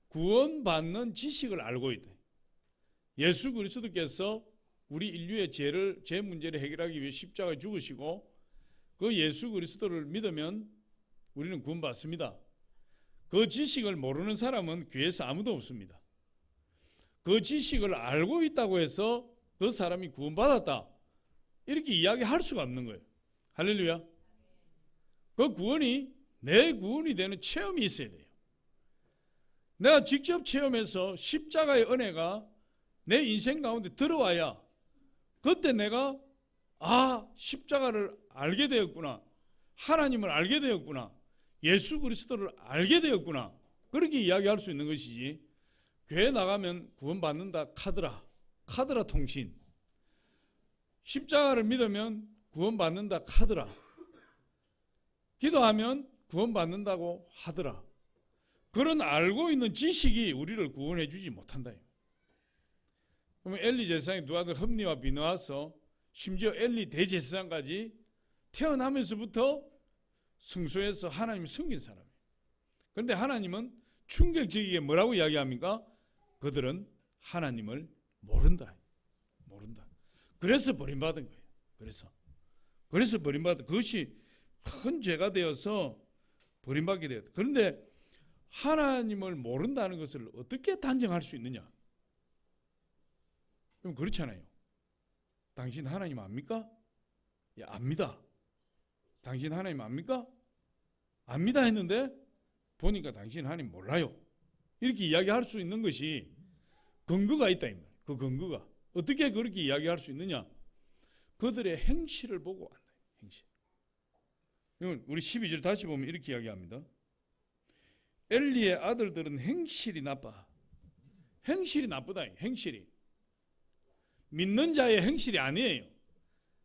구원받는 지식을 알고 있다. 예수 그리스도께서 우리 인류의 죄 문제를 해결하기 위해 십자가에 죽으시고 그 예수 그리스도를 믿으면 우리는 구원받습니다. 그 지식을 모르는 사람은 교회에서 아무도 없습니다. 그 지식을 알고 있다고 해서 그 사람이 구원받았다 이렇게 이야기할 수가 없는 거예요. 할렐루야. 그 구원이 내 구원이 되는 체험이 있어야 돼요. 내가 직접 체험해서 십자가의 은혜가 내 인생 가운데 들어와야 그때 내가 십자가를 알게 되었구나. 하나님을 알게 되었구나. 예수 그리스도를 알게 되었구나. 그렇게 이야기할 수 있는 것이지. 교회 나가면 구원받는다 카드라 통신. 십자가를 믿으면 구원받는다 카드라. 기도하면 구원받는다고 하더라. 그런 알고 있는 지식이 우리를 구원해 주지 못한다. 그러면 엘리 제사장의 두 아들 흠니와 비느하스 심지어 엘리 대제사장까지 태어나면서부터 성소에서 하나님을 섬긴 사람이에요. 그런데 하나님은 충격적이게 뭐라고 이야기합니까? 그들은 하나님을 모른다. 그래서 버림받은 거예요. 그래서 버림받은 그것이 큰 죄가 되어서 버림받게 되었다. 그런데 하나님을 모른다는 것을 어떻게 단정할 수 있느냐? 그럼 그렇잖아요. 당신 하나님 압니까? 예, 압니다. 당신 하나님 압니까? 압니다 했는데 보니까 당신 하나님 몰라요. 이렇게 이야기할 수 있는 것이 근거가 있다 이 말이에요. 그 근거가 어떻게 그렇게 이야기할 수 있느냐? 그들의 행실을 보고 안다. 행실. 우리 12절 다시 보면 이렇게 이야기합니다. 엘리의 아들들은 행실이 나빠. 행실이 나쁘다. 행실이. 믿는 자의 행실이 아니에요.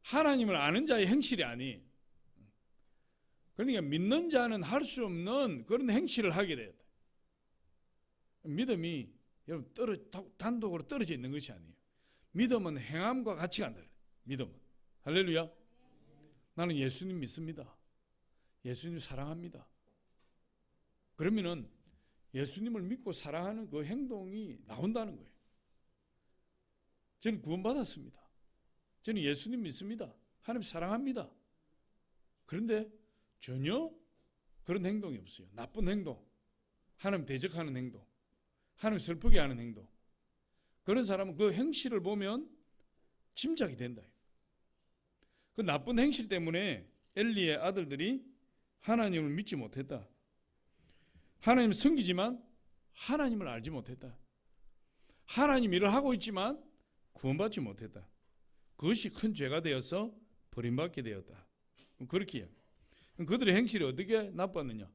하나님을 아는 자의 행실이 아니에요. 그러니까 믿는 자는 할 수 없는 그런 행실을 하게 돼요. 믿음이 여러분 단독으로 떨어져 있는 것이 아니에요. 믿음은 행함과 같이 간다. 믿음은. 할렐루야. 나는 예수님 믿습니다. 예수님 사랑합니다. 그러면은 예수님을 믿고 사랑하는 그 행동이 나온다는 거예요. 저는 구원받았습니다. 저는 예수님 믿습니다. 하나님 사랑합니다. 그런데 전혀 그런 행동이 없어요. 나쁜 행동, 하나님 대적하는 행동, 하나님 슬프게 하는 행동. 그런 사람은 그 행실을 보면 짐작이 된다. 그 나쁜 행실 때문에 엘리의 아들들이 하나님을 믿지 못했다. 하나님을 섬기지만 하나님을 알지 못했다. 하나님 일을 하고 있지만 구원받지 못했다. 그것이 큰 죄가 되어서 버림받게 되었다. 그렇게 해요. 그들의 행실이 어떻게 나빴느냐?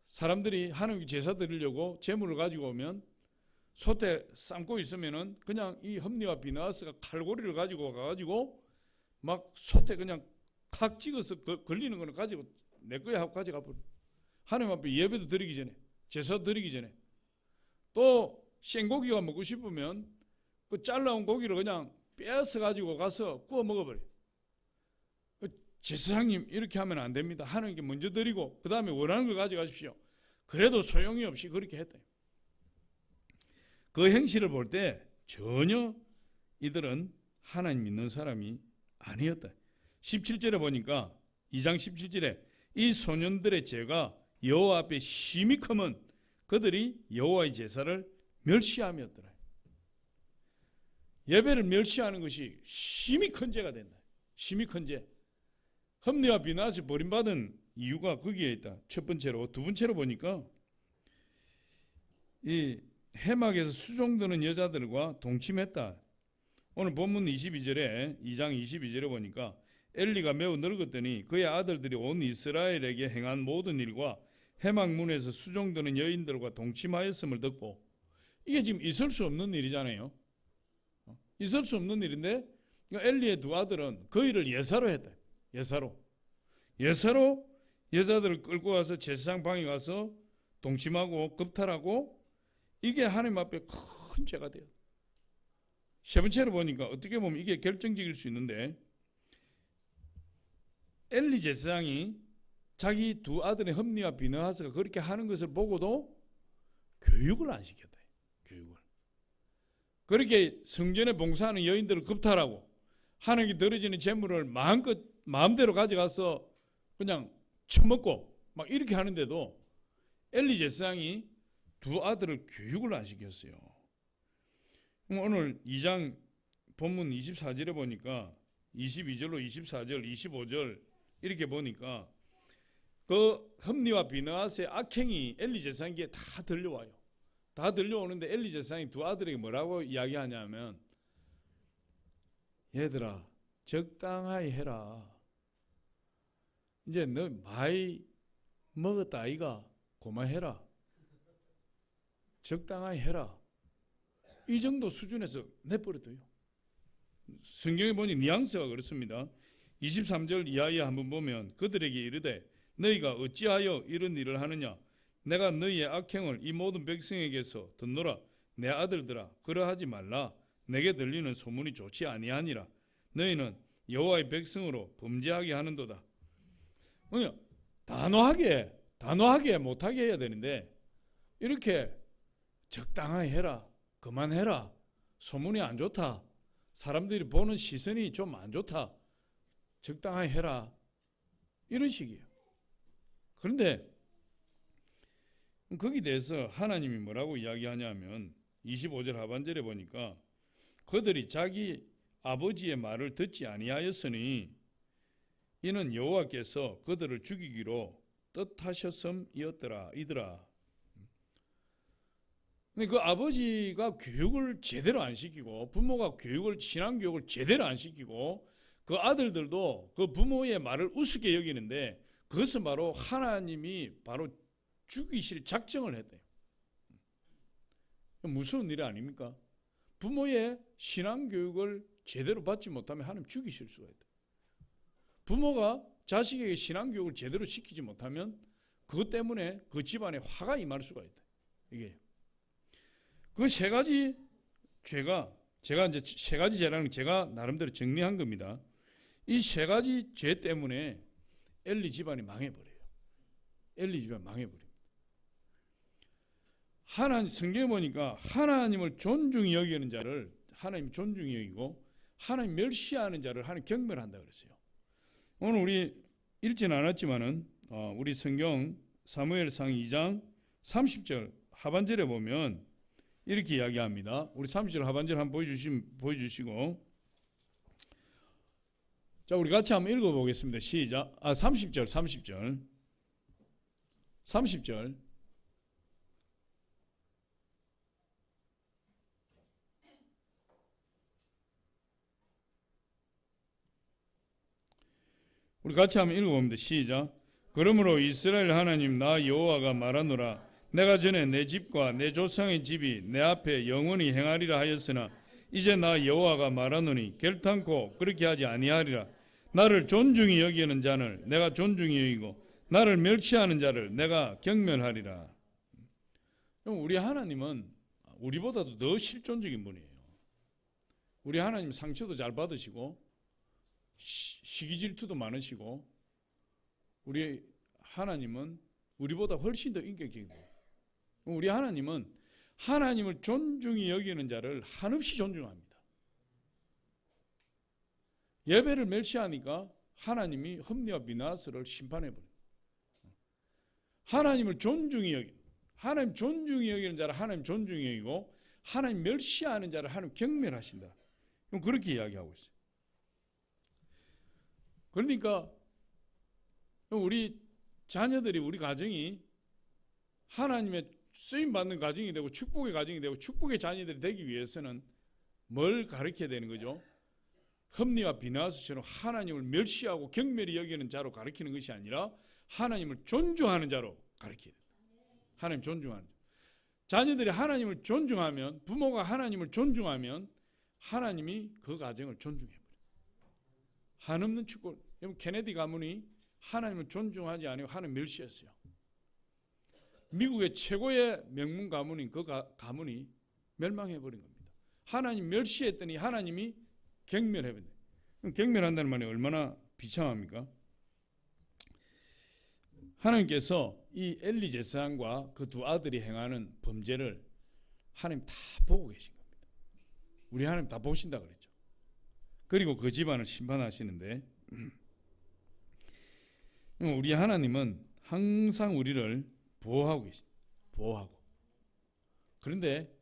사람들이 하나님께 제사 드리려고 제물을 가지고 오면 솥에 삶고 있으면은 그냥 이 흠니와 비느하스가 칼고리를 가지고 가가지고 막 솥에 그냥 칵 찍어서 걸리는 거는 가지고 내 거야 하고 가져가 버려. 하나님 앞에 예배도 드리기 전에, 제사도 드리기 전에, 또 생고기가 먹고 싶으면 그 잘라온 고기를 그냥 빼앗아 가지고 가서 구워 먹어버려. 제사장님 이렇게 하면 안 됩니다. 하나님께 먼저 드리고 그 다음에 원하는 걸 가져가십시오. 그래도 소용이 없이 그렇게 했다. 그 행실을 볼 때 전혀 이들은 하나님 믿는 사람이 아니었다. 17절에 보니까 2장 17절에 이 소년들의 죄가 여호와 앞에 심히 크면 그들이 여호와의 제사를 멸시함이었더라. 예배를 멸시하는 것이 심히 큰 죄가 된다. 심히 큰 죄. 흠니와 비느하스 버림받은 이유가 거기에 있다. 첫 번째로. 두 번째로 보니까 이 해막에서 수종드는 여자들과 동침했다. 오늘 본문 22절에 2장 22절에 보니까 엘리가 매우 늙었더니 그의 아들들이 온 이스라엘에게 행한 모든 일과 해막문에서 수종드는 여인들과 동침하였음을 듣고, 이게 지금 있을 수 없는 일이잖아요. 있을 수 없는 일인데 엘리의 두 아들은 그 일을 예사로 했다. 예사로 여자들을 끌고 가서 제사장 방에 가서 동침하고 겁탈하고, 이게 하나님 앞에 큰 죄가 돼요. 세 번째로 보니까 어떻게 보면 이게 결정적일 수 있는데, 엘리 제사장이 자기 두 아들의 흠니와 비느하스가 그렇게 하는 것을 보고도 교육을 안 시켰다. 교육을. 그렇게 성전에 봉사하는 여인들을 겁탈하고 하나님께 드려지는 재물을 마음대로 가져가서 그냥 처먹고 막 이렇게 하는데도 엘리 제사장이 두 아들을 교육을 안 시켰어요. 오늘 2장 본문 24절에 보니까 22절로 24절, 25절 이렇게 보니까 그 흠니와 비느하스의 악행이 엘리 제사장에게 다 들려와요. 다 들려오는데 엘리 제사장이 두 아들에게 뭐라고 이야기하냐면, 얘들아 적당하게 해라. 이제 너 많이 먹었다 아이가 고마해라. 적당하게 해라. 이 정도 수준에서 내버려둬요. 성경에 보니 뉘앙스가 그렇습니다. 23절 이하에 한번 보면 그들에게 이르되 너희가 어찌하여 이런 일을 하느냐? 내가 너희의 악행을 이 모든 백성에게서 듣노라. 내 아들들아 그러하지 말라. 내게 들리는 소문이 좋지 아니하니라. 너희는 여호와의 백성으로 범죄하게 하는도다. 그냥 단호하게 못하게 해야 되는데 이렇게 적당하게 해라. 그만해라. 소문이 안 좋다. 사람들이 보는 시선이 좀 안 좋다. 적당하게 해라. 이런 식이에요. 그런데 거기에 대해서 하나님이 뭐라고 이야기하냐면 25절 하반절에 보니까 그들이 자기 아버지의 말을 듣지 아니하였으니 이는 여호와께서 그들을 죽이기로 뜻하셨음이었더라. 이더라. 근데 그 아버지가 교육을 제대로 안 시키고 부모가 신앙 교육을 제대로 안 시키고 그 아들들도 그 부모의 말을 우습게 여기는데 그것은 바로 하나님이 바로 죽이실 작정을 했대요. 무서운 일 아닙니까? 부모의 신앙 교육을 제대로 받지 못하면 하나님 죽이실 수가 있다. 부모가 자식에게 신앙 교육을 제대로 시키지 못하면 그것 때문에 그 집안에 화가 임할 수가 있다. 이게 그 세 가지 죄가 제가 이제 세 가지 죄라는 제가 나름대로 정리한 겁니다. 이 세 가지 죄 때문에 엘리 집안이 망해버려요. 엘리 집안 망해버립니다. 하나님 성경에 보니까 하나님을 존중히 여기는 자를 하나님 존중히 여기고 하나님 멸시하는 자를 하나님 경멸한다 그랬어요. 오늘 우리 읽지는 않았지만은 우리 성경 사무엘상 2장 30절 하반절에 보면 이렇게 이야기합니다. 우리 30절 하반절 한번 보여주시고 자 우리 같이 한번 읽어보겠습니다. 시작. 30절 우리 같이 한번 읽어봅니다. 시작. 그러므로 이스라엘 하나님 나 여호와가 말하노라 내가 전에 내 집과 내 조상의 집이 내 앞에 영원히 행하리라 하였으나 이제 나 여호와가 말하노니 결탄코 그렇게 하지 아니하리라. 나를 존중히 여기는 자를 내가 존중히 여기고 나를 멸시하는 자를 내가 경멸하리라. 우리 하나님은 우리보다도 더 실존적인 분이에요. 우리 하나님 상처도 잘 받으시고 시기 질투도 많으시고 우리 하나님은 우리보다 훨씬 더 인격적인 거예요. 우리 하나님은 하나님을 존중히 여기는 자를 한없이 존중합니다. 예배를 멸시하니까 하나님이 흠리와 비나스를 심판해버립니다. 하나님을 존중히 여기는 하나님 존중히 여기는 자를 하나님 존중히 여기고 하나님 멸시하는 자를 하나님 경멸하신다. 그렇게 이야기하고 있어요. 그러니까 우리 자녀들이 우리 가정이 하나님의 쓰임받는 가정이 되고 축복의 가정이 되고 축복의 자녀들이 되기 위해서는 뭘 가르쳐야 되는 거죠? 흠리와 비나스처럼 하나님을 멸시하고 경멸히 여기는 자로 가르치는 것이 아니라 하나님을 존중하는 자로 가르쳐야 된다. 하나님 존중하는 자. 자녀들이 하나님을 존중하면 부모가 하나님을 존중하면 하나님이 그 가정을 존중해버려요. 한없는 축복. 케네디 가문이 하나님을 존중하지 않고 하나님 멸시했어요. 미국의 최고의 명문 가문인 그 가문이 멸망해버린 겁니다. 하나님 멸시했더니 하나님이 경멸해버린 거예요. 경멸한다는 말이 얼마나 비참합니까? 하나님께서 이 엘리 제사장과 그 두 아들이 행하는 범죄를 하나님 다 보고 계신 겁니다. 우리 하나님 다 보신다 그랬죠. 그리고 그 집안을 심판하시는데 우리 하나님은 항상 우리를 보호하고 계십니다. 보호하고. 그런데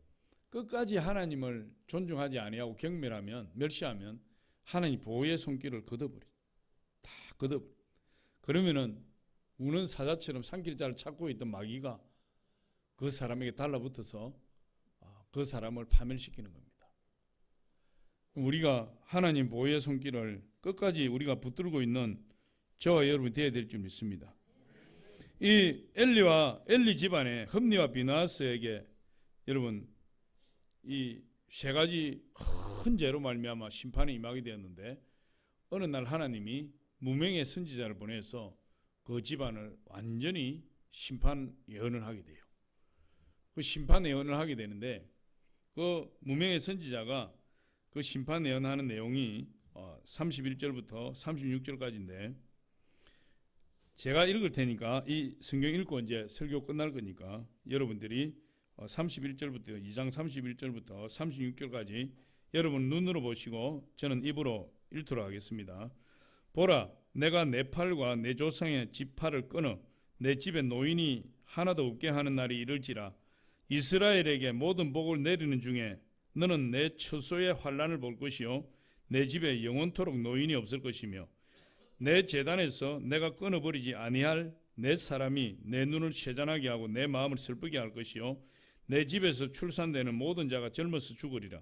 끝까지 하나님을 존중하지 아니하고 경멸하면 멸시하면 하나님 보호의 손길을 걷어버려요. 다 걷어버려요. 그러면은 우는 사자처럼 산길자를 찾고 있던 마귀가 그 사람에게 달라붙어서 그 사람을 파멸시키는 겁니다. 우리가 하나님 보호의 손길을 끝까지 우리가 붙들고 있는 저와 여러분이 되어야 될 줄 믿습니다. 이 엘리 집안의 흠리와 비나스에게 여러분 이 세 가지 큰 죄로 말미암아 심판이 임하게 되었는데 어느 날 하나님이 무명의 선지자를 보내서 그 집안을 완전히 심판 예언을 하게 돼요. 그 심판 예언을 하게 되는데 그 무명의 선지자가 그 심판 예언하는 내용이 31절부터 36절까지인데 제가 읽을 테니까 이 성경 읽고 이제 설교 끝날 거니까 여러분들이 31절부터 2장 31절부터 36절까지 여러분 눈으로 보시고 저는 입으로 읽도록 하겠습니다. 보라, 내가 내 팔과 내 조상의 지팔을 끊어 내 집에 노인이 하나도 없게 하는 날이 이를지라. 이스라엘에게 모든 복을 내리는 중에 너는 내 처소의 환난을 볼 것이요 내 집에 영원토록 노인이 없을 것이며 내 제단에서 내가 끊어버리지 아니할 내 사람이 내 눈을 세잔하게 하고 내 마음을 슬프게 할 것이요 내 집에서 출산되는 모든 자가 젊어서 죽으리라.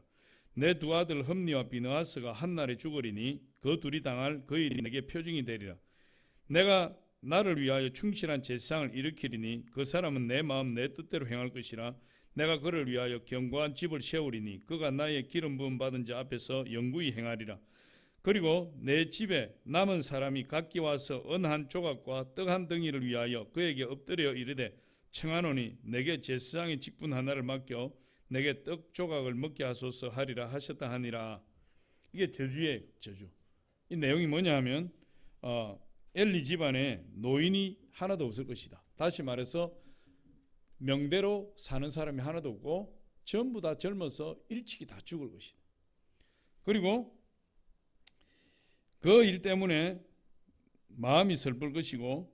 내 두 아들 흠니와 비느하스가 한날에 죽으리니 그 둘이 당할 그 일이 내게 표징이 되리라. 내가 나를 위하여 충실한 제사장을 일으키리니 그 사람은 내 마음 내 뜻대로 행할 것이라. 내가 그를 위하여 견고한 집을 세우리니 그가 나의 기름 부음 받은 자 앞에서 영구히 행하리라. 그리고 내 집에 남은 사람이 각기 와서 은 한 조각과 떡 한 덩이를 위하여 그에게 엎드려 이르되 청하노니 내게 제사장의 직분 하나를 맡겨 내게 떡 조각을 먹게 하소서 하리라 하셨다 하니라. 이게 저주예요. 저주. 이 내용이 뭐냐 하면 엘리 집안에 노인이 하나도 없을 것이다. 다시 말해서 명대로 사는 사람이 하나도 없고 전부 다 젊어서 일찍이 다 죽을 것이다. 그리고 그 일 때문에 마음이 슬플 것이고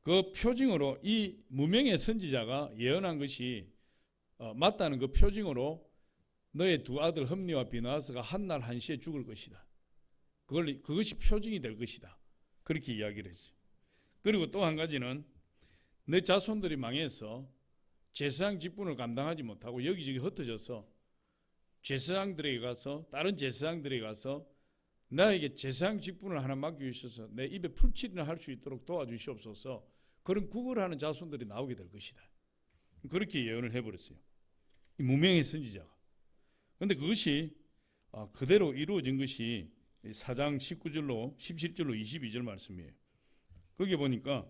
그 표징으로 이 무명의 선지자가 예언한 것이 맞다는 그 표징으로 너의 두 아들 흠니와 비느하스가 한날 한시에 죽을 것이다. 그것이 표징이 될 것이다. 그렇게 이야기를 했어요. 그리고 또 한 가지는 내 자손들이 망해서 제사장 직분을 감당하지 못하고 여기저기 흩어져서 제사장들에게 가서 다른 제사장들에게 가서 나에게 제사장 직분을 하나 맡겨주셔서 내 입에 풀칠이나 할 수 있도록 도와주시옵소서. 그런 구걸하는 자손들이 나오게 될 것이다. 그렇게 예언을 해버렸어요. 이 무명의 선지자가. 그런데 그것이 그대로 이루어진 것이 4장 19절로 17절로 22절 말씀이에요. 거기에 보니까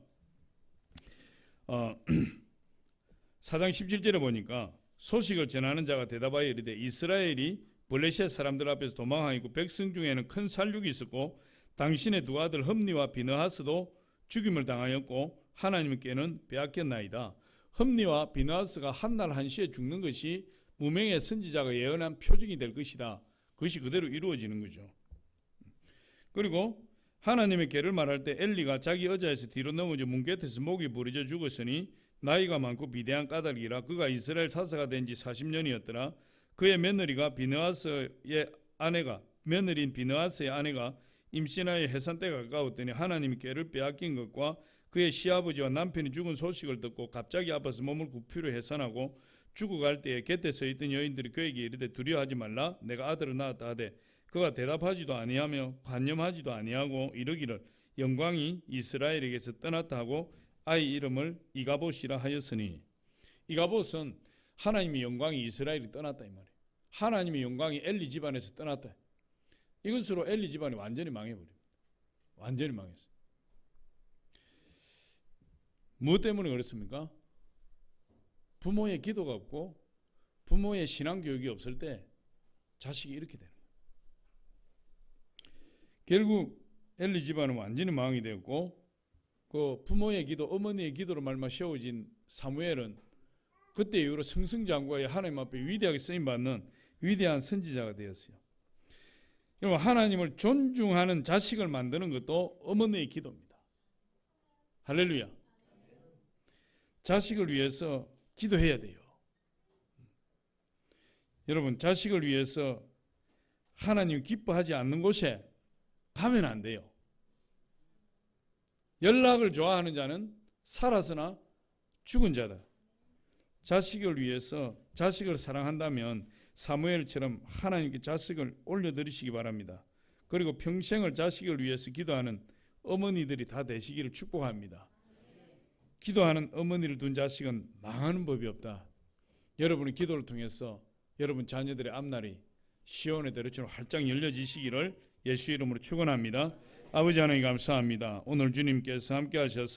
4장 17절에 보니까 소식을 전하는 자가 대답하여 이르되 이스라엘이 블레셋 사람들 앞에서 도망하였고 백성 중에는 큰 살육이 있었고 당신의 두 아들 흠니와 비느하스도 죽임을 당하였고 하나님께는 빼앗겼나이다. 흠니와 비느하스가 한날 한시에 죽는 것이 무명의 선지자가 예언한 표징이 될 것이다. 그것이 그대로 이루어지는 거죠. 그리고 하나님의 계를 말할 때 엘리가 자기 의자에서 뒤로 넘어져 문 곁에서 목이 부러져 죽었으니 나이가 많고 비대한 까닭이라. 그가 이스라엘 사사가 된 지 40년이었더라. 그의 며느리인 비느하스의 아내가 임신하여 해산 때가 가까웠더니 하나님의 꾀를 빼앗긴 것과 그의 시아버지와 남편이 죽은 소식을 듣고 갑자기 아파서 몸을 굽히려 해산하고 죽어갈 때에 곁에 서 있던 여인들이 그에게 이르되 두려워하지 말라. 내가 아들을 낳았다 하되 그가 대답하지도 아니하며 관념하지도 아니하고 이르기를 영광이 이스라엘에게서 떠났다 하고 아이 이름을 이가봇이라 하였으니. 이가봇은 하나님의 영광이 이스라엘이 떠났다 이 말이에요. 하나님의 영광이 엘리 집안에서 떠났다. 이것으로 엘리 집안이 완전히 망해버립니다. 완전히 망했어요. 무엇 때문에 그렇습니까? 부모의 기도가 없고 부모의 신앙교육이 없을 때 자식이 이렇게 되는 거예요. 결국 엘리 집안은 완전히 망이 되었고 그 부모의 기도, 어머니의 기도로 말미암아 세워진 사무엘은 그때 이후로 승승장구하여 하나님 앞에 위대하게 쓰임받는 위대한 선지자가 되었어요. 여러분, 하나님을 존중하는 자식을 만드는 것도 어머니의 기도입니다. 할렐루야. 자식을 위해서 기도해야 돼요. 여러분, 자식을 위해서 하나님 기뻐하지 않는 곳에 가면 안 돼요. 연락을 좋아하는 자는 살아서나 죽은 자다. 자식을 위해서 자식을 사랑한다면 사무엘처럼 하나님께 자식을 올려드리시기 바랍니다. 그리고 평생을 자식을 위해서 기도하는 어머니들이 다 되시기를 축복합니다. 기도하는 어머니를 둔 자식은 망하는 법이 없다. 여러분의 기도를 통해서 여러분 자녀들의 앞날이 시온의 대로처럼 활짝 열려지시기를 예수 이름으로 축원합니다. 아버지 하나님 감사합니다. 오늘 주님께서 함께 하셔서